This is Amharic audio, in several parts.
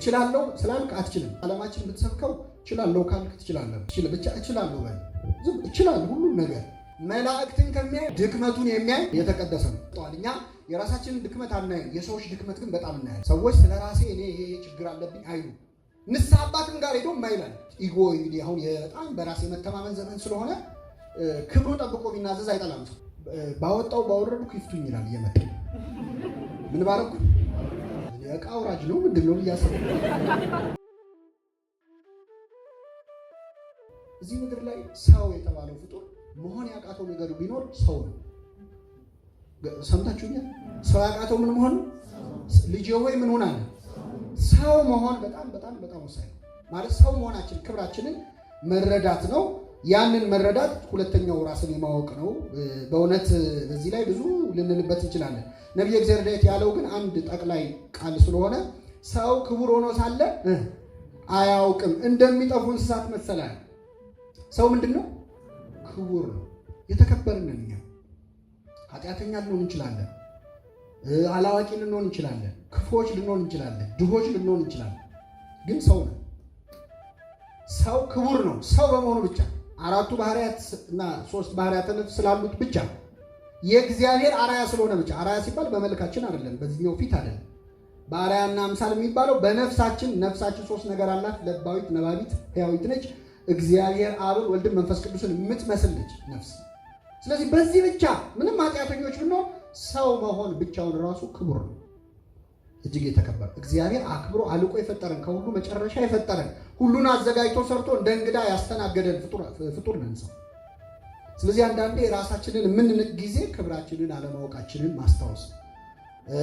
እችላለሁ ስላልክ አትችልም። ዓለማችን ብትሰብከው እችላለሁ ካልክ ትችላለህ። ብቻ እችላለሁ በል ዝም እችላለሁ ሁሉ ነገር። መላእክትን ከሚያይ ድክመቱን የሚያይ የተቀደሰ ነው። እኛ የራሳችንን ድክመት አናይም፣ የሰዎች ድክመት ግን በጣም እናያለን። ሰዎች ስለ ራሴ እኔ ይሄ ችግር አለብኝ አይሉ። ንስሐ አባትም ጋር ሄዶ ማይላል። ኢጎ እንግዲህ አሁን በጣም በራስ የመተማመን ዘመን ስለሆነ ክብሩ ጠብቆ ቢናዘዝ አይጠላም ሰው። ባወጣው ባወረድኩ ይፍቱኝ ይላል እየመጣ ምን ባረኩ የዕቃ አውራጅ ነው ምንድን ነው እያሰበ። እዚህ ምድር ላይ ሰው የተባለው ፍጡር መሆን ያቃተው ነገር ቢኖር ሰው ነው። ሰምታችሁኛል? ሰው ያቃተው ምን መሆን? ልጅ ወይ ምን ሆነ? ሰው መሆን በጣም በጣም በጣም ወሳኝ ነው። ማለት ሰው መሆናችን ክብራችንን መረዳት ነው። ያንን መረዳት ሁለተኛው ራስን የማወቅ ነው። በእውነት በዚህ ላይ ብዙ ልንልበት እንችላለን። ነቢየ እግዚአብሔር ዳዊት ያለው ግን አንድ ጠቅላይ ቃል ስለሆነ ሰው ክቡር ሆኖ ሳለ አያውቅም፣ እንደሚጠፉ እንስሳት መሰለ። ሰው ምንድን ነው? ክቡር ነው። የተከበርን ነን እኛ። ኃጢአተኛ ልንሆን እንችላለን፣ አላዋቂ ልንሆን እንችላለን፣ ክፉዎች ልንሆን እንችላለን፣ ድሆች ልንሆን እንችላለን። ግን ሰው ነው። ሰው ክቡር ነው። ሰው በመሆኑ ብቻ አራቱ ባህሪያት እና 3 ባህሪያት ነፍስ ስላሉት ብቻ የእግዚአብሔር አራያ ስለሆነ ብቻ። አራያ ሲባል በመልካችን አይደለም፣ በዚህኛው ፊት አይደለም። በአራያና አምሳል የሚባለው በነፍሳችን። ነፍሳችን 3 ነገር አላት፣ ለባዊት፣ ነባቢት፣ ሕያዊት ነች። እግዚአብሔር አብን፣ ወልድን፣ መንፈስ ቅዱስን የምትመስል ነች ነፍስ። ስለዚህ በዚህ ብቻ ምንም ኃጢአተኞች ብንሆን ሰው መሆን ብቻውን ራሱ ክቡር ነው፣ እጅግ የተከበረ። እግዚአብሔር አክብሮ አልቆ የፈጠረን፣ ከሁሉ መጨረሻ የፈጠረን፣ ሁሉን አዘጋጅቶ ሰርቶ እንደ እንግዳ ያስተናገደን ፍጡር ነን ሰው። ስለዚህ አንዳንዴ ራሳችንን የምንንቅ ጊዜ ክብራችንን አለማወቃችንን ማስታወስ።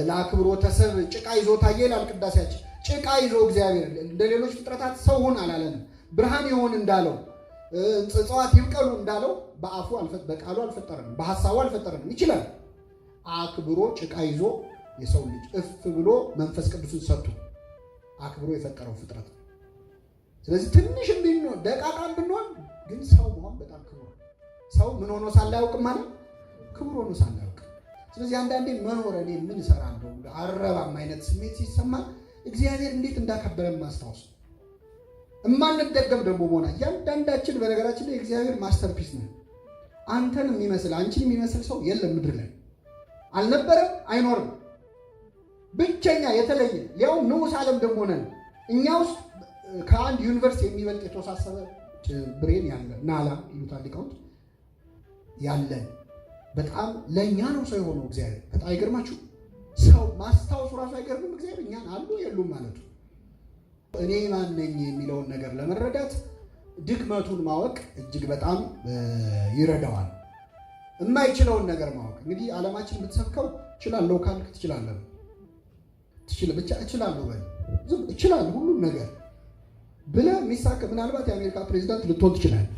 ለአክብሮተ ሰብእ ጭቃ ይዞ ታየ ይላል ቅዳሴያችን። ጭቃ ይዞ እግዚአብሔር እንደ ሌሎች ፍጥረታት ሰው ሁን አላለንም። ብርሃን ይሆን እንዳለው፣ እጽዋት ይብቀሉ እንዳለው በአፉ በቃሉ አልፈጠረንም፣ በሐሳቡ አልፈጠረንም። ይችላል። አክብሮ ጭቃ ይዞ የሰው ልጅ እፍ ብሎ መንፈስ ቅዱስን ሰጥቶ አክብሮ የፈጠረው ፍጥረት። ስለዚህ ትንሽ ብንሆን ደቃቃም ብንሆን ግን ሰው መሆን በጣም ክቡር። ሰው ምን ሆኖ ሳለ አያውቅም ማለት ክቡር ሆኖ ሳለ አያውቅም። ስለዚህ አንዳንዴ መኖር እኔ ምን እሰራለሁ አረባም አይነት ስሜት ሲሰማ እግዚአብሔር እንዴት እንዳከበረን ማስታወስ። እማንደገም ደግሞ መሆና እያንዳንዳችን በነገራችን ላይ እግዚአብሔር ማስተርፒስ ነው። አንተን የሚመስል አንቺን የሚመስል ሰው የለም ምድር ላይ አልነበረም፣ አይኖርም። ብቸኛ የተለየ ያው ንዑስ ዓለም ደግሞ ነን እኛ ውስጥ ከአንድ ዩኒቨርሲቲ የሚበልጥ የተወሳሰበ ብሬን ያለ ናላ ይሉታል ሊቃውንት ያለን በጣም ለእኛ ነው ሰው የሆነው እግዚአብሔር። በጣም አይገርማችሁ? ሰው ማስታወሱ ራሱ አይገርምም? እግዚአብሔር እኛን አሉ የሉም ማለቱ። እኔ ማን ነኝ የሚለውን ነገር ለመረዳት ድክመቱን ማወቅ እጅግ በጣም ይረዳዋል። የማይችለውን ነገር ማወቅ እንግዲህ ዓለማችን ብትሰብከው እችላለሁ ካልክ ትችላለህ። ብቻ እችላለሁ በል ዝም እችላለሁ ሁሉም ነገር ብለህ የሚሳካ ምናልባት የአሜሪካ ፕሬዚዳንት ልትሆን ትችላለህ።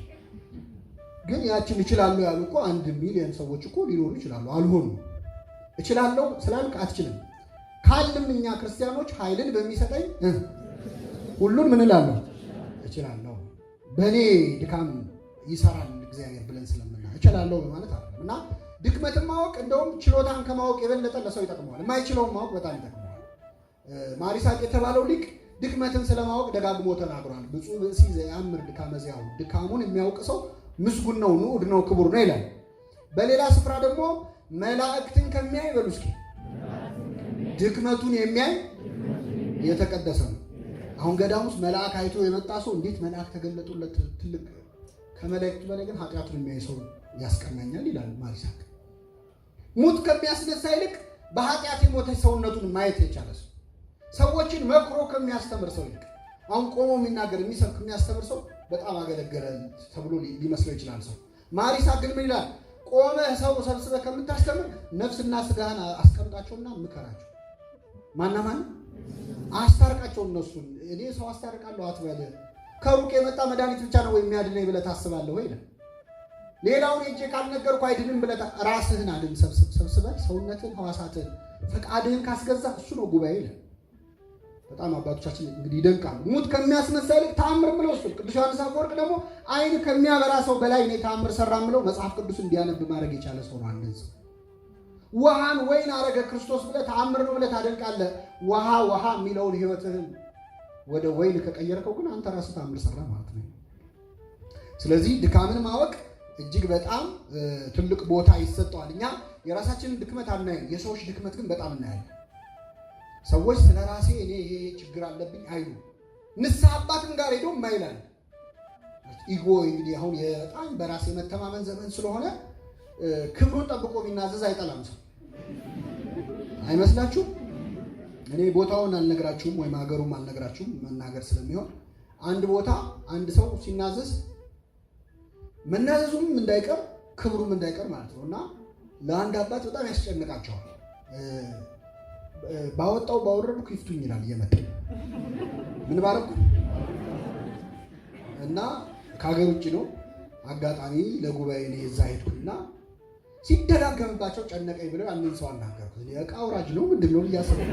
ግን ያችን እችላለሁ ያሉ እኮ 1 ሚሊዮን ሰዎች እኮ ሊኖሩ ይችላሉ፣ አልሆኑም። እችላለሁ ስላልክ አትችልም ካልም እኛ ክርስቲያኖች ኃይልን በሚሰጠኝ ሁሉን ምን እላለሁ? እችላለሁ። በእኔ ድካም ይሰራል እግዚአብሔር ብለን ስለምና እችላለሁ በማለት አይደለም። እና ድክመትን ማወቅ እንደውም ችሎታን ከማወቅ የበለጠ ለሰው ይጠቅመዋል። የማይችለውን ማወቅ በጣም ይጠቅመዋል። ማሪሳቅ የተባለው ሊቅ ድክመትን ስለማወቅ ደጋግሞ ተናግሯል። ብፁዕ ብእሲ ዘያምር ድካመ ዚአሁ፣ ድካሙን የሚያውቅ ሰው ምስጉን ነው፣ ንዑድ ነው፣ ክቡር ነው ይላል። በሌላ ስፍራ ደግሞ መላእክትን ከሚያይ በሉ እስኪ ድክመቱን የሚያይ የተቀደሰ ነው። አሁን ገዳም ውስጥ መልአክ አይቶ የመጣ ሰው እንዴት መልአክ ተገለጡለት ትልቅ፣ ከመላእክቱ በላይ ግን ኃጢአቱን የሚያይ ሰው ያስቀናኛል ይላል ማሪሳቅ። ሙት ከሚያስነሳ ይልቅ በኃጢአት የሞተች ሰውነቱን ማየት የቻለ ሰው፣ ሰዎችን መክሮ ከሚያስተምር ሰው ይልቅ አሁን ቆሞ የሚናገር የሚሰብክ የሚያስተምር ሰው በጣም አገለገለ ተብሎ ሊመስለው ይችላል ሰው። ማሪሳቅ ግን ምን ይላል? ቆመህ ሰው ሰብስበህ ከምታስተምር ነፍስና ስጋህን አስቀምጣቸውና ምከራቸው። ማን አስታርቃቸው እነሱን። እኔ ሰው አስታርቃለሁ አትበል። ከሩቅ የመጣ መድኃኒት ብቻ ነው የሚያድነኝ ብለህ ታስባለህ ወይ? ሌላውን ሄጄ ካልነገርኩ አይድንም ብለህ ራስህን አድን። ሰብስበህ ሰውነትን፣ ሕዋሳትን፣ ፈቃድህን ካስገዛ እሱ ነው ጉባኤ ይላል። በጣም አባቶቻችን እንግዲህ ይደንቃሉ። ሙት ከሚያስነሳ ይልቅ ተአምር ብለው እሱ ቅዱስ ዮሐንስ አፈወርቅ ደግሞ አይን ከሚያበራ ሰው በላይ እኔ ተአምር ሰራም ብለው መጽሐፍ ቅዱስ እንዲያነብ ማድረግ የቻለ ሰው ነው። አንድ ሰው ውሃን ወይን አረገ ክርስቶስ ብለህ ተአምር ነው ብለህ ታደንቃለህ። ውሃ የሚለውን ሕይወትህን ወደ ወይን ከቀየርከው ግን አንተ ራስህ ታምር ሰራ ማለት ነው። ስለዚህ ድካምን ማወቅ እጅግ በጣም ትልቅ ቦታ ይሰጠዋል። እኛ የራሳችንን ድክመት አናይም፣ የሰዎች ድክመት ግን በጣም እናያለን። ሰዎች ስለ ራሴ እኔ ይሄ ችግር አለብኝ አይሉ። ንስሐ አባትም ጋር ሄዶ ማይላል። ኢጎ እንግዲህ አሁን በጣም በራሴ መተማመን ዘመን ስለሆነ ክብሩን ጠብቆ ቢናዘዝ አይጠላም ሰው አይመስላችሁም? እኔ ቦታውን አልነግራችሁም ወይም ሀገሩም አልነግራችሁም መናገር ስለሚሆን አንድ ቦታ አንድ ሰው ሲናዘዝ መናዘዙም እንዳይቀር ክብሩም እንዳይቀር ማለት ነው። እና ለአንድ አባት በጣም ያስጨንቃቸዋል። ባወጣው ባወረድኩ ይፍቱኝ ይላል እየመጣ ምን ባረኩ እና ከሀገር ውጭ ነው አጋጣሚ ለጉባኤ ነው እዛ ሄድኩና ሲደጋገምባቸው ጨነቀኝ ብለው አንድን ሰው አናገርኩት። እቃ አውራጅ ነው ምንድን ነው እያሰብኩ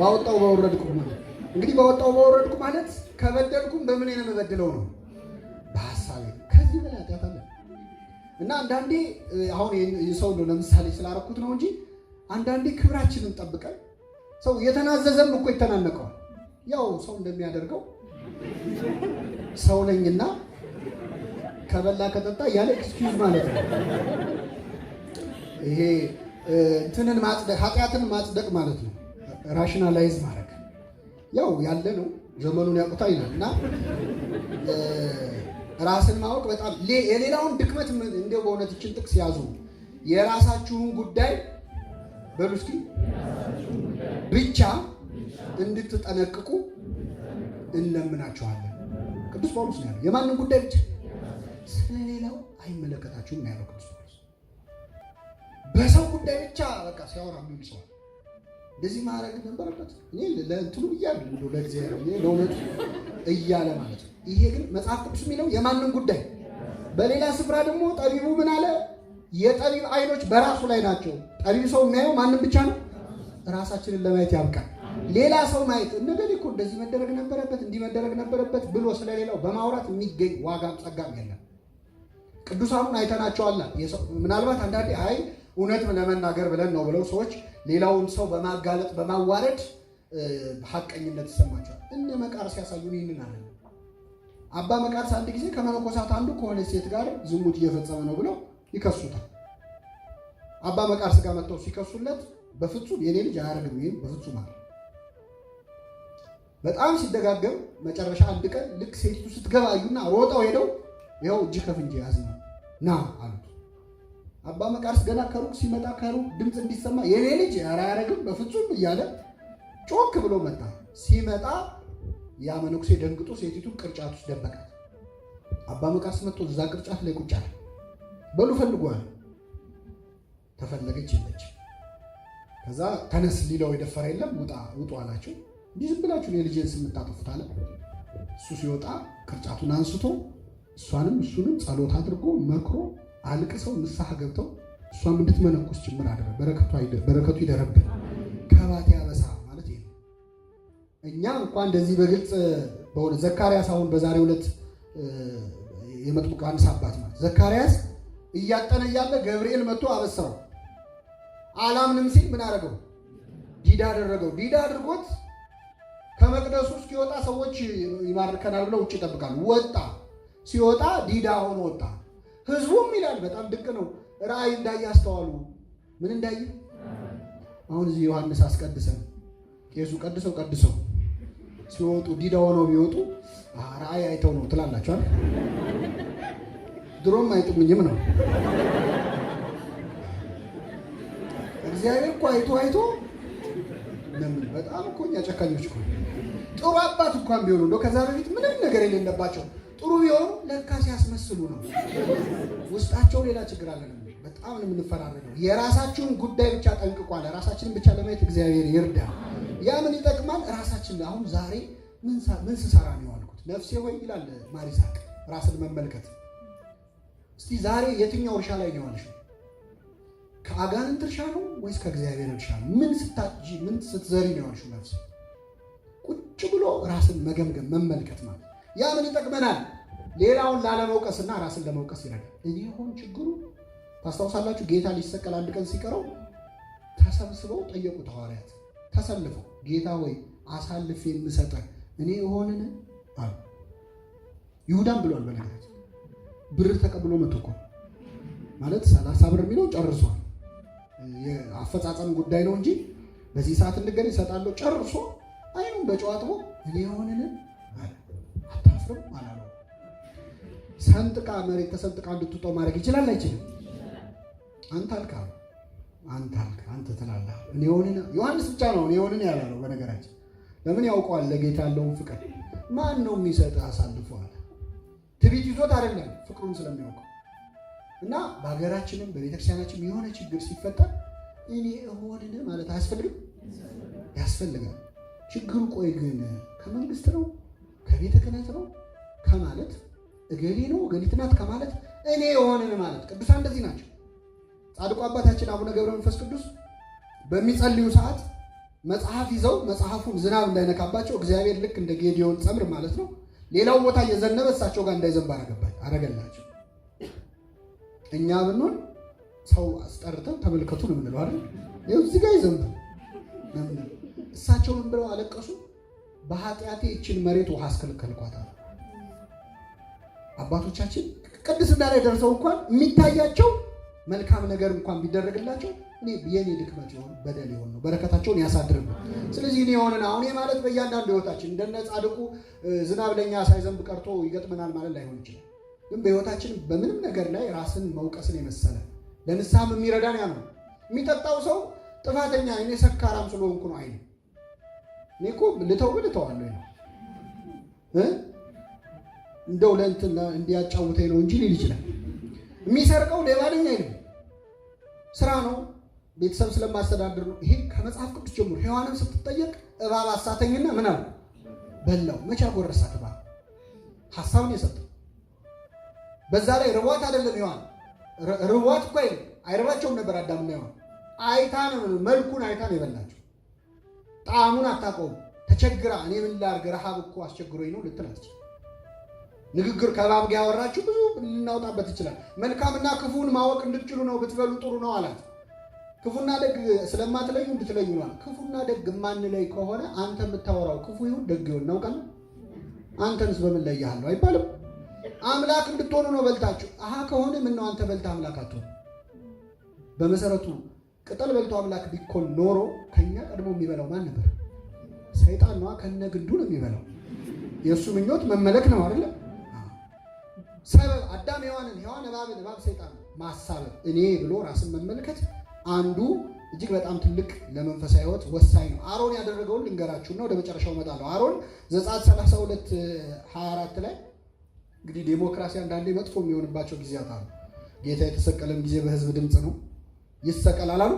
ባወጣው ባወረድኩ ማለት እንግዲህ ባወጣው ባወረድኩ ማለት ከበደልኩም በምን ነው የምበድለው ነው በሐሳቤ ከዚህ በላይ ኃጢአት አለ። እና አንዳንዴ አሁን የሰው ነው ለምሳሌ ስላረኩት ነው እንጂ አንዳንዴ ክብራችንን ጠብቀን ሰው የተናዘዘም እኮ ይተናነቀዋል። ያው ሰው እንደሚያደርገው ሰው ነኝና ከበላ ከጠጣ ያለ ኤክስኪውዝ ማለት ነው። ይሄ እንትንን ማጽደቅ ኃጢአትን ማጽደቅ ማለት ነው። ራሽናላይዝ ማድረግ ያው ያለ ነው ዘመኑን ያውቁታ ይላል። እና ራስን ማወቅ በጣም የሌላውን ድክመት እንደው በእውነት ይችን ጥቅስ ያዙ። የራሳችሁን ጉዳይ በሉ እስኪ ብቻ እንድትጠነቅቁ እንለምናችኋለን። ቅዱስ ጳውሎስ ነው ያለው። የማንን ጉዳይ ብቻ? ስለሌላው አይመለከታችሁም ነው ያለው ቅዱስ ጳውሎስ። በሰው ጉዳይ ብቻ በቃ ሲያወራ የሚል ሰው እንደዚህ ማድረግ ነበረበት። እኔ ለእንትኑ እያለ ለእግዚአብሔር ለእውነቱ እያለ ማለት ነው። ይሄ ግን መጽሐፍ ቅዱስ የሚለው የማንን ጉዳይ? በሌላ ስፍራ ደግሞ ጠቢቡ ምን አለ? የጠቢብ አይኖች በራሱ ላይ ናቸው። ጠቢብ ሰው የሚያየው ማንን ብቻ ነው? ራሳችንን ለማየት ያብቃል። ሌላ ሰው ማየት እንደገና እኮ እንደዚህ መደረግ ነበረበት እንዲህ መደረግ ነበረበት ብሎ ስለሌላው በማውራት የሚገኝ ዋጋም ጸጋም የለም። ቅዱሳኑን አይተናቸዋል። ምናልባት አንዳንዴ አይ እውነት ለመናገር ብለን ነው ብለው ሰዎች ሌላውን ሰው በማጋለጥ በማዋረድ ሐቀኝነት ይሰማቸዋል። እነ መቃርስ ያሳዩን ይህንን አለ። አባ መቃርስ አንድ ጊዜ ከመነኮሳት አንዱ ከሆነ ሴት ጋር ዝሙት እየፈጸመ ነው ብለው ይከሱታል። አባ መቃርስ ጋር መጥተው ሲከሱለት በፍጹም የኔ ልጅ አያደርግም ይሄን በፍጹም አለ። በጣም ሲደጋገም መጨረሻ አንድ ቀን ልክ ሴቲቱ ስትገባ አዩና ሮጠው ሄደው ይኸው እጅ ከፍንጅ ያዝ ነው ና አሉት። አባ መቃርስ ገና ከሩቅ ሲመጣ ከሩቅ ድምፅ እንዲሰማ የኔ ልጅ አያደርግም በፍጹም እያለ ጮክ ብሎ መጣ። ሲመጣ ያ መነኩሴ ደንግጦ ሴቲቱን ቅርጫት ውስጥ ደበቃት። አባ መቃርስ መጥቶ እዛ ቅርጫት ላይ ቁጭ አለ። በሉ ፈልጓል። ተፈለገች የለች። ከዛ ተነስ ሊለው የደፈረ የለም። ውጡ አላቸው። እንዲህ ዝም ብላችሁ የልጄን ስም የምታጠፉት አለ። እሱ ሲወጣ ቅርጫቱን አንስቶ እሷንም እሱንም ጸሎት አድርጎ መክሮ አልቅሰው ንስሐ ገብተው እሷም እንድትመነኩስ ጭምር አደረገ። በረከቱ ይደረብን። ከባቴ አበሳ ማለት ይሄ ነው። እኛ እንኳን እንደዚህ በግልጽ በሆነ ዘካርያስ አሁን በዛሬው ዕለት የመጥምቁ ዮሐንስ አባት ማለት ዘካርያስ እያጠነ እያለ ገብርኤል መጥቶ አበሰረው። አላምንም ሲል ምን አደረገው? ዲዳ አደረገው። ዲዳ አድርጎት ከመቅደሱ እስኪወጣ ሰዎች ይማርከናል ብለው ውጭ ይጠብቃሉ። ወጣ። ሲወጣ ዲዳ ሆኖ ወጣ። ህዝቡም ይላል በጣም ድንቅ ነው። ራእይ እንዳየ አስተዋሉ። ምን እንዳየ? አሁን እዚህ ዮሐንስ አስቀድሰን ቄሱ ቀድሰው ሲወጡ ዲዳ ሆነው ቢወጡ ራእይ አይተው ነው ትላላችሁ አይደል? ድሮም አይጥምኝም ነው። እግዚአብሔር እኮ አይቶ ለምን በጣም እኮ እኛ ጨካኞች እኮ ጥሩ አባት እንኳን ቢሆኑ እንደው ከዛ በፊት ምንም ነገር የሌለባቸው ጥሩ ቢሆኑ ለካ ሲያስመስሉ ነው። ውስጣቸው ሌላ ችግር አለ ነው። በጣም ነው የምንፈራረደው። የራሳችሁን ጉዳይ ብቻ ጠንቅቋል። ራሳችንን ብቻ ለማየት እግዚአብሔር ይርዳ። ያ ምን ይጠቅማል? ራሳችን አሁን ዛሬ ምን ስሰራ ነው ያልኩት? ነፍሴ ሆይ ይላል ማር ይስሐቅ ራስን መመልከት። እስቲ ዛሬ የትኛው እርሻ ላይ ነው ያልሽው? ከአጋንንት እርሻ ነው ወይስ ከእግዚአብሔር እርሻ ነው? ምን ስትዘሪ ነው ያልሽው? ነፍስ ቁጭ ብሎ ራስን መገምገም መመልከት ማለት ያ ምን ይጠቅመናል? ሌላውን ላለመውቀስና ራስን ለመውቀስ ይረዳል። እኔ ሆን ችግሩ ታስታውሳላችሁ? ጌታ ሊሰቀል አንድ ቀን ሲቀረው ተሰብስበው ጠየቁት ሐዋርያት። ተሰልፈው ጌታ ሆይ አሳልፌ የምሰጠህ እኔ እሆንን አሉ። ይሁዳም ብሏል። በነገራችን ብር ተቀብሎ መቶ እኮ ማለት 30 ብር የሚለው ጨርሷል። የአፈጻጸም ጉዳይ ነው እንጂ በዚህ ሰዓት እንገናኝ እሰጣለሁ ጨርሶ አይኑን በጨዋጥቦ እኔ እሆንን አለ። አታፍርም አላለው። ሰንጥቃ መሬት ተሰንጥቃ እንድትውጣው ማድረግ ይችላል አይችልም? አንተ አልካ አንተ ትላለህ እኔ እሆንን። ዮሐንስ ብቻ ነው እኔ እሆንን ያላለው። በነገራችን ለምን ያውቀዋል ለጌታ ያለውን ፍቅር። ማን ነው የሚሰጥህ አሳልፎ አለ። ትዕቢት ይዞት አይደለም ፍቅሩን ስለሚያውቀው። እና በሀገራችንም በቤተክርስቲያናችን የሆነ ችግር ሲፈጠር እኔ እሆንን ማለት አያስፈልግም? ያስፈልጋል። ችግሩ ቆይ ግን ከመንግስት ነው ከቤተ ክህነት ነው ከማለት እገሌ ነው እገሊት ናት ከማለት እኔ እሆንን ማለት ቅዱሳን እንደዚህ ናቸው። ጻድቁ አባታችን አቡነ ገብረ መንፈስ ቅዱስ በሚጸልዩ ሰዓት መጽሐፍ ይዘው መጽሐፉን ዝናብ እንዳይነካባቸው እግዚአብሔር ልክ እንደ ጌዲዮን ጸምር ማለት ነው ሌላው ቦታ እየዘነበ እሳቸው ጋር እንዳይዘንብ አረገላቸው። እኛ ብንሆን ሰው አስጠርተን ተመልከቱ ነው የምንለው አይደል? ይኸው እዚህ ጋር ይዘንብ። እሳቸው ምን ብለው አለቀሱ? በኃጢአቴ እችን መሬት ውሃ አስከልከልኳታል። አባቶቻችን ቅድስና ላይ ደርሰው እንኳን የሚታያቸው መልካም ነገር እንኳን ቢደረግላቸው እኔ የኔ ድክመት ይሆን በደል ይሆን ነው በረከታቸውን ያሳድርብን። ስለዚህ እኔ የሆነን አሁን ማለት በእያንዳንዱ ህይወታችን እንደነ ጻድቁ ዝናብ ለኛ ሳይዘንብ ቀርቶ ይገጥመናል ማለት ላይሆን ይችላል። ግን በህይወታችን በምንም ነገር ላይ ራስን መውቀስን የመሰለ ለንስሐም የሚረዳን ያ ነው። የሚጠጣው ሰው ጥፋተኛ እኔ ሰካራም ስለሆንኩ ነው አይደል? እኔ እኮ ልተዋለሁ ነው እንደው ለእንትን እንዲያጫውተኝ ነው እንጂ ሊል ይችላል። የሚሰርቀው ሌባ ነኝ አይደል? ስራ ነው፣ ቤተሰብ ስለማስተዳድር ነው። ይሄ ከመጽሐፍ ቅዱስ ጀምሮ ሔዋንም ስትጠየቅ እባብ አሳተኝና ምን አለ? በላው። መቼ አጎረሳት? እባብ ሐሳቡን የሰጠው በዛ ላይ ርቧት አይደለም። ሔዋን ርቧት እኮ አይርባቸውም ነበር አዳምና ሔዋን። አይታ ነው መልኩን አይታ ነው የበላቸው። ጣዕሙን አታውቀውም። ተቸግራ እኔ ምን ላድርግ ረሃብ እኮ አስቸግሮኝ ነው ልትላት ንግግር ከባብ ጋር ያወራችሁ ብዙ ልናውጣበት ይችላል። መልካምና ክፉን ማወቅ እንድትችሉ ነው ብትበሉ ጥሩ ነው አላት። ክፉና ደግ ስለማትለዩ እንድትለዩ ነው። ክፉና ደግ ማንለይ ከሆነ አንተ የምታወራው ክፉ ይሁን ደግ ይሁን እናውቃለን። አንተንስ በምን ላይ ያለው አይባልም። አምላክ እንድትሆኑ ነው በልታችሁ። አሃ ከሆነ ምን ነው አንተ በልታ አምላክ አትሆን? በመሰረቱ ቅጠል በልቶ አምላክ ቢኮን ኖሮ ከኛ ቀድሞ የሚበላው ማን ነበር? ሰይጣን ነው። ከነ ግንዱ ነው የሚበላው። የእሱ ምኞት መመለክ ነው አይደል? ሰበብ አዳም ሔዋንን፣ ሔዋን እባብን፣ እባብ ሰይጣን ማሳበብ እኔ ብሎ ራስን መመልከት አንዱ እጅግ በጣም ትልቅ ለመንፈሳዊ ሕይወት ወሳኝ ነው። አሮን ያደረገውን ልንገራችሁና ወደ መጨረሻው እመጣለሁ። አሮን ዘጸአት 32:24 ላይ እንግዲህ ዴሞክራሲ አንዳንዴ መጥፎ የሚሆንባቸው ጊዜያት አሉ። ጌታ የተሰቀለም ጊዜ በህዝብ ድምፅ ነው። ይሰቀል አላሉ?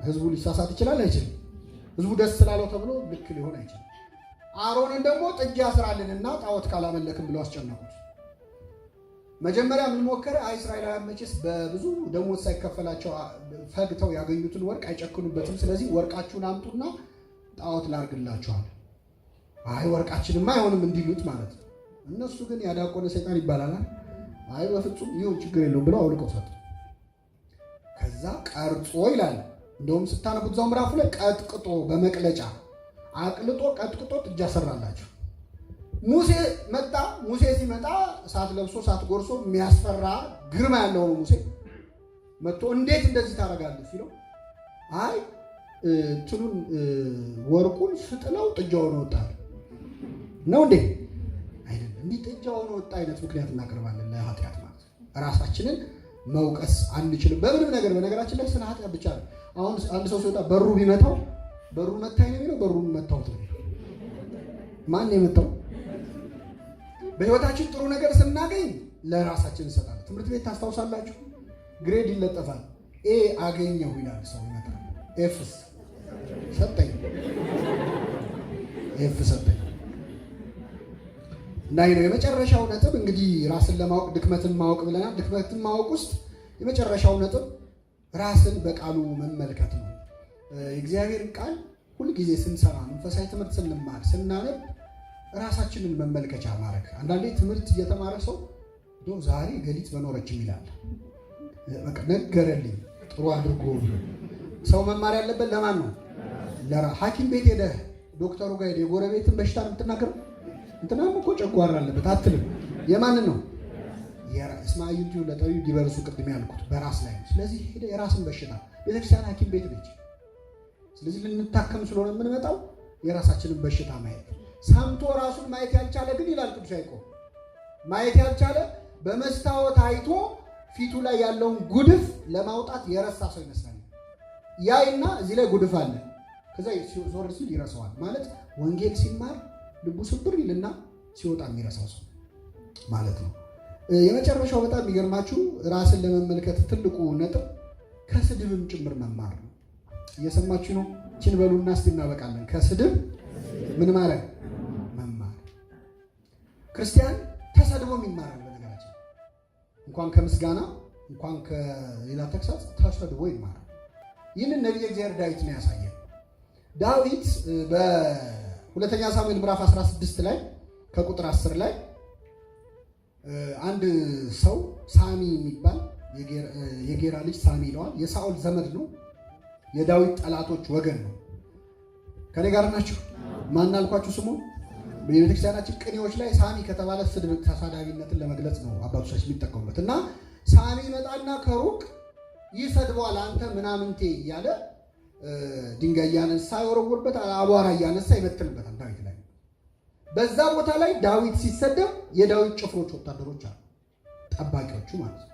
ህዝቡ ሊሳሳት ይችላል አይችልም? ህዝቡ ደስ ስላለው ተብሎ ልክ ሊሆን አይችልም። አሮንን ደግሞ ጥጃ ስራልንና ጣዖት ካላመለክም ብለው አስጨነቁት። መጀመሪያ ምን ሞከረ? እስራኤላውያን መቼስ በብዙ ደሞዝ ሳይከፈላቸው ፈግተው ያገኙትን ወርቅ አይጨክኑበትም። ስለዚህ ወርቃችሁን አምጡና ጣዖት ላርግላችኋል። አይ ወርቃችንማ አይሆንም እንዲሉት ማለት ነው። እነሱ ግን ያዳቆነ ሰይጣን ይባላል። አይ በፍጹም ይሁን ችግር የለውም ብለው አውልቀው ሰጡ። ከዛ ቀርጾ ይላል። እንደውም ስታነቡት እዛው ምዕራፉ ላይ ቀጥቅጦ በመቅለጫ አቅልጦ ቀጥቅጦ ጥጃ ሰራላቸው። ሙሴ መጣ። ሙሴ ሲመጣ እሳት ለብሶ እሳት ጎርሶ የሚያስፈራ ግርማ ያለው ነው። ሙሴ መጥቶ እንዴት እንደዚህ ታደርጋለህ ሲለው አይ እንትኑን ወርቁን ስጥለው ጥጃው ነው ወጣ ነው እንዴ? አይደለም። እንዲህ ጥጃው ነው ወጣ አይነት ምክንያት እናቀርባለን ለኃጢአት ማለት ነው። ራሳችንን መውቀስ አንችልም በምንም ነገር። በነገራችን ላይ ስለ ኃጢአት ብቻ ነው። አሁን አንድ ሰው ሲወጣ በሩ ቢመታው በሩ መታኝ ነው የሚለው፣ በሩን መታውት ነው የሚለው። ማን ነው የመታው? በህይወታችን ጥሩ ነገር ስናገኝ ለራሳችን እንሰጣለን። ትምህርት ቤት ታስታውሳላችሁ? ግሬድ ይለጠፋል። ኤ አገኘሁ ይላል ሰው ይመጣል። ኤፍስ ሰጠኝ፣ ኤፍ ሰጠኝ። ናይ ነው የመጨረሻው ነጥብ። እንግዲህ ራስን ለማወቅ ድክመትን ማወቅ ብለናል። ድክመትን ማወቅ ውስጥ የመጨረሻው ነጥብ ራስን በቃሉ መመልከት ነው። የእግዚአብሔርን ቃል ሁልጊዜ ስንሰማ፣ መንፈሳዊ ትምህርት ስንማር፣ ስናነብ ራሳችንን መመልከቻ ማድረግ። አንዳንዴ ትምህርት እየተማረ ሰው ዛሬ ገሊት በኖረችም ይላል። በቃ ነገረልኝ ጥሩ አድርጎ። ሰው መማር ያለበት ለማን ነው? ሐኪም ቤት ሄደህ ዶክተሩ ጋር ሄደህ የጎረቤትን በሽታ ነው የምትናገረው? እንትናም እኮ ጨጓራ አለበት አትልም። የማንን ነው? እስማኤልቱ ለጠቢብ ዲበርሱ ቅድም ያልኩት በራስ ላይ ነው። ስለዚህ ሄደህ የራስን በሽታ ቤተክርስቲያን ሐኪም ቤት ነች። ስለዚህ ልንታከም ስለሆነ የምንመጣው የራሳችንን በሽታ ማየት። ሰምቶ ራሱን ማየት ያልቻለ ግን ይላል ቅዱስ ያዕቆብ፣ ማየት ያልቻለ በመስታወት አይቶ ፊቱ ላይ ያለውን ጉድፍ ለማውጣት የረሳ ሰው ይመስላል። ያይና እዚህ ላይ ጉድፍ አለ፣ ከዛ ዞር ሲል ይረሳዋል። ማለት ወንጌል ሲማር ልቡ ስብር ይልና ሲወጣ የሚረሳው ሰው ማለት ነው። የመጨረሻው በጣም የሚገርማችሁ ራስን ለመመልከት ትልቁ ነጥብ ከስድብም ጭምር መማር ነው። እየሰማችሁ ነው? ችን በሉና እስቲ እናበቃለን። ከስድብ ምን ማለት መማር። ክርስቲያን ተሰድቦም ይማራል። በነገራችን እንኳን ከምስጋና እንኳን ከሌላ ተግሳጽ ተሰድቦ ይማራል። ይህንን ነቢየ እግዚአብሔር ዳዊት ነው ያሳየን። ዳዊት በሁለተኛ ሳሙኤል ምዕራፍ 16 ላይ ከቁጥር 10 ላይ አንድ ሰው ሳሚ የሚባል የጌራ ልጅ ሳሚ ይለዋል። የሳኦል ዘመድ ነው። የዳዊት ጠላቶች ወገን ነው። ከኔ ጋር ናችሁ? ማን አልኳችሁ? ስሙ። በቤተክርስቲያናችን ቅኔዎች ላይ ሳሚ ከተባለ ስድብ ተሳዳቢነትን ለመግለጽ ነው አባቶቻችን የሚጠቀሙበት። እና ሳሚ መጣና ከሩቅ ይሰድበዋል። አንተ ምናምንቴ እያለ ድንጋይ እያነሳ ይወረውርበታል፣ አቧራ እያነሳ ይበትንበታል ዳዊት ላይ። በዛ ቦታ ላይ ዳዊት ሲሰደብ የዳዊት ጭፍሮች ወታደሮች አሉ፣ ጠባቂዎቹ ማለት ነው።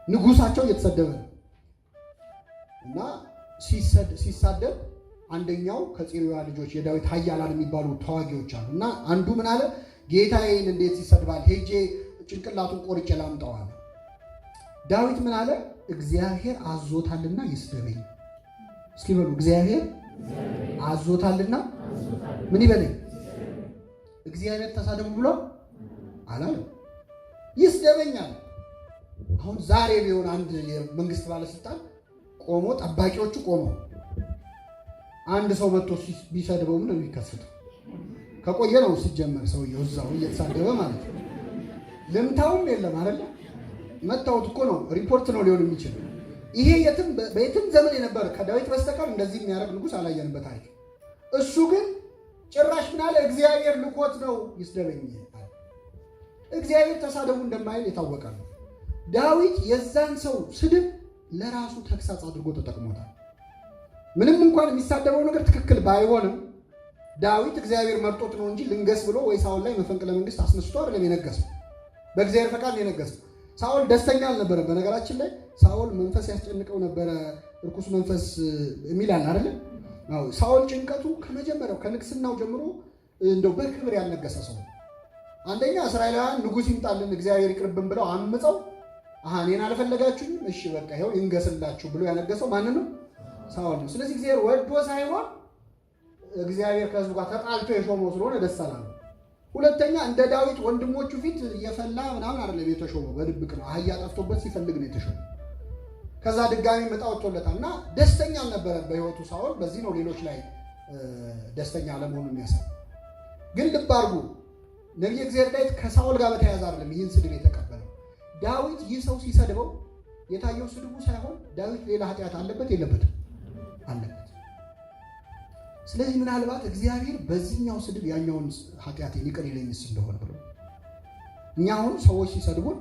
ንጉሳቸው እየተሰደበ ነው እና ሲሳደብ አንደኛው ከጽሩያ ልጆች የዳዊት ኃያላን የሚባሉ ተዋጊዎች አሉ እና አንዱ ምን አለ? ጌታዬን እንዴት ይሰድባል? ሄጄ ጭንቅላቱን ቆርጬ ላምጣው አለ። ዳዊት ምን አለ? እግዚአብሔር አዞታልና ይስደበኝ። እስኪ በሉ እግዚአብሔር አዞታልና ምን ይበለኝ? እግዚአብሔር ተሳደቡ ብሎ አላለም፣ ይስደበኛል። አሁን ዛሬ ቢሆን አንድ የመንግስት ባለስልጣን ቆሞ ጠባቂዎቹ ቆሞ አንድ ሰው መጥቶ ቢሰድበው ምን ነው የሚከሰተው? ከቆየ ነው ሲጀመር ሰውየው እዛው እየተሳደበ ማለት ነው። ልምታውም የለም አይደለ? መታወት እኮ ነው፣ ሪፖርት ነው ሊሆን የሚችል። ይሄ በየትም ዘመን የነበረ ከዳዊት በስተቀር እንደዚህ የሚያደርግ ንጉሥ አላየንበት አይደል? እሱ ግን ጭራሽ ምን አለ? እግዚአብሔር ልኮት ነው ይስደበኝ። እግዚአብሔር ተሳደቡ እንደማይል የታወቀ ነው። ዳዊት የዛን ሰው ስድብ ለራሱ ተግሳጽ አድርጎ ተጠቅሞታል። ምንም እንኳን የሚሳደበው ነገር ትክክል ባይሆንም ዳዊት እግዚአብሔር መርጦት ነው እንጂ ልንገስ ብሎ ወይ ሳኦል ላይ መፈንቅለ መንግስት አስነስቶ አይደለም የነገሰው፣ በእግዚአብሔር ፈቃድ ነው የነገሰው። ሳኦል ደስተኛ አልነበረም። በነገራችን ላይ ሳኦል መንፈስ ያስጨንቀው ነበረ፣ እርኩስ መንፈስ የሚላል አይደለም። አዎ ሳኦል ጭንቀቱ ከመጀመሪያው ከንግስናው ጀምሮ እንደው በክብር ያልነገሰ ሰው። አንደኛ እስራኤላውያን ንጉሥ ይምጣልን እግዚአብሔር ይቅርብን ብለው አምፀው እኔን አልፈለጋችሁም፣ እሺ በቃ ይኸው ይንገስላችሁ ብሎ ያነገሰው ማንን ነው? ሳኦል ነው። ስለዚህ እግዚአብሔር ወዶ ሳይሆን እግዚአብሔር ከህዝቡ ጋር ተጣልቶ የሾመው ስለሆነ ደስ አላለው። ሁለተኛ እንደ ዳዊት ወንድሞቹ ፊት እየፈላ ምናምን አይደለም የተሾመው፣ በድብቅ ነው። አህያ ጠፍቶበት ሲፈልግ ነው የተሾመው። ከዛ ድጋሚ መጣ ወጥቶለታል እና ደስተኛ አልነበረም በህይወቱ ሳኦል። በዚህ ነው ሌሎች ላይ ደስተኛ አለመሆኑን የሚያሳይ። ግን ልብ አድርጉ፣ ነቢየ እግዚአብሔር ዳዊት ከሳኦል ጋር በተያያዘ አይደለም ይህን ስድብ የተቀበለው። ዳዊት ይህ ሰው ሲሰድበው የታየው ስድቡ ሳይሆን ዳዊት ሌላ ኃጢአት አለበት የለበትም? አለበት። ስለዚህ ምናልባት እግዚአብሔር በዚህኛው ስድብ ያኛውን ኃጢአቴን ይቅር ይለኝስ እንደሆነ ብሎ እኛ አሁን ሰዎች ሲሰድቡን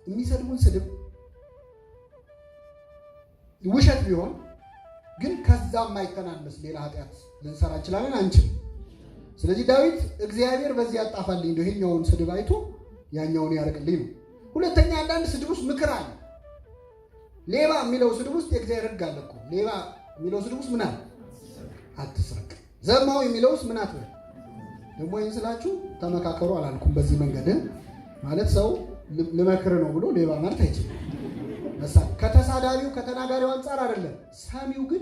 የሚሰድቡን ስድብ ውሸት ቢሆን ግን ከዛ የማይተናነስ ሌላ ኃጢአት ልንሰራ እንችላለን አንችልም። ስለዚህ ዳዊት እግዚአብሔር በዚህ ያጣፋልኝ እንደው ይሄኛውን ስድብ አይቶ ያኛውን ያርቅልኝ ነው። ሁለተኛ አንዳንድ ስድብ ውስጥ ምክር አለ። ሌባ የሚለው ስድብ ውስጥ የእግዚአብሔር ሕግ አለ እኮ። ሌባ የሚለው ስድብ ውስጥ ምን አለ? አትስረቅ። ዘማው የሚለው ውስጥ ምን አትበል። ደግሞ ይህን ስላችሁ ተመካከሩ አላልኩም። በዚህ መንገድ ማለት ሰው ልመክር ነው ብሎ ሌባ ማለት አይችልም። ከተሳዳቢው ከተናጋሪው አንጻር አይደለም። ሰሚው ግን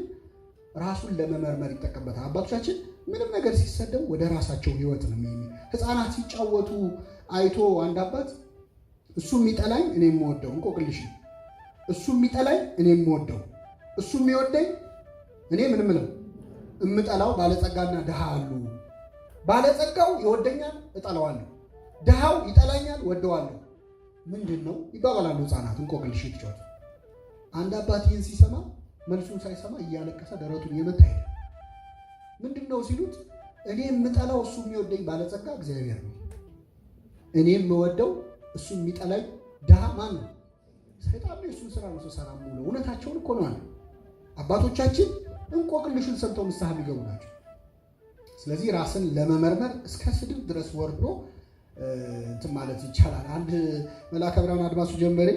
ራሱን ለመመርመር ይጠቀምበታል። አባቶቻችን ምንም ነገር ሲሰደው ወደ ራሳቸው ህይወት ነው የሚሄድ። ህፃናት ሲጫወቱ አይቶ አንድ አባት እሱ የሚጠላኝ እኔ የምወደው እንቆቅልሽ ነው። እሱ የሚጠላኝ እኔ የምወደው፣ እሱ የሚወደኝ እኔ ምንም ነው እምጠላው። ባለጸጋና ድሃ አሉ። ባለጸጋው ይወደኛል እጠላዋለሁ፣ ድሃው ይጠላኛል ወደዋለሁ። ምንድን ነው ይባባላሉ ህፃናት እንቆቅልሽ ይጫወቱ። አንድ አባት ይህን ሲሰማ መልሱን ሳይሰማ እያለቀሰ ደረቱን የመታ ሄደ። ምንድነው ሲሉት እኔ የምጠላው እሱ የሚወደኝ ባለጸጋ እግዚአብሔር ነው። እኔ የምወደው እሱ የሚጠላኝ ድሃ ማን ነው? ሰይጣን ነው። እሱን ስራ ነው ሰራ ሙሉ እውነታቸውን እኮ ነው። አባቶቻችን እንቆቅልሹን ሰምተው ንስሐ የሚገቡ ናቸው። ስለዚህ ራስን ለመመርመር እስከ ስድብ ድረስ ወርዶ እንትን ማለት ይቻላል። አንድ መልአከ ብርሃን አድማሱ ጀንበሬ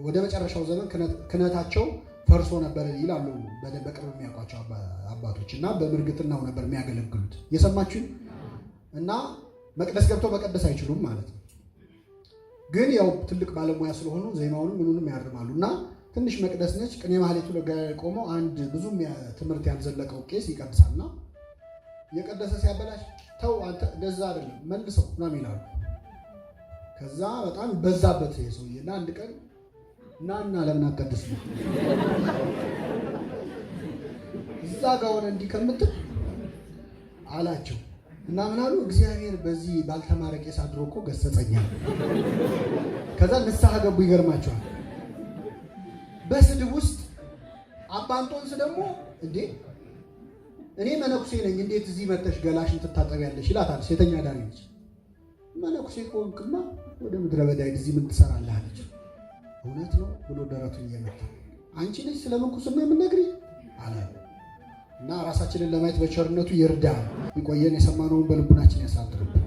ወደ መጨረሻው ዘመን ክህነታቸው ፈርሶ ነበር ይላሉ በቅርብ የሚያውቋቸው አባቶች እና በምርግትናው ነበር የሚያገለግሉት። የሰማችሁ እና መቅደስ ገብተው መቀደስ አይችሉም ማለት ነው። ግን ያው ትልቅ ባለሙያ ስለሆኑ ዜማውንም ምኑንም ያርማሉ እና ትንሽ መቅደስ ነች። ቅኔ ማህሌቱ ቆመው አንድ ብዙም ትምህርት ያልዘለቀው ቄስ ይቀድሳልና የቀደሰ ሲያበላሽ ተው አንተ እንደዛ አይደለም መልሰው ነው ይላሉ። ከዛ በጣም በዛበት ሰውዬና አንድ ቀን ናና ለምን አቀድስ ነው እዛ ጋር ሆነ እንዲህ ከምትል አላቸው እና ምን አሉ? እግዚአብሔር በዚህ ባልተማረ ቄስ አድሮ እኮ ገሰጸኛል። ከዛ ንስሐ ገቡ። ይገርማቸዋል። በስድብ ውስጥ አባ እንጦንስ ደግሞ እንዴ እኔ መነኩሴ ነኝ እንዴት እዚህ መተሽ ገላሽን ትታጠቢያለሽ ይላታል። ሴተኛ ዳሪ ነች። መነኩሴ ከሆንክማ ወደ ምድረ በዳ እዚህ ምን ትሰራለህ አለች። እውነት ነው ብሎ ደረቱን እየመታ አንቺ ነሽ ስለ ምንኩስና የምትነግሪኝ አለ እና ራሳችንን ለማየት በቸርነቱ ይርዳል። ይቆየን። የሰማነውን በልቡናችን ያሳድርብን።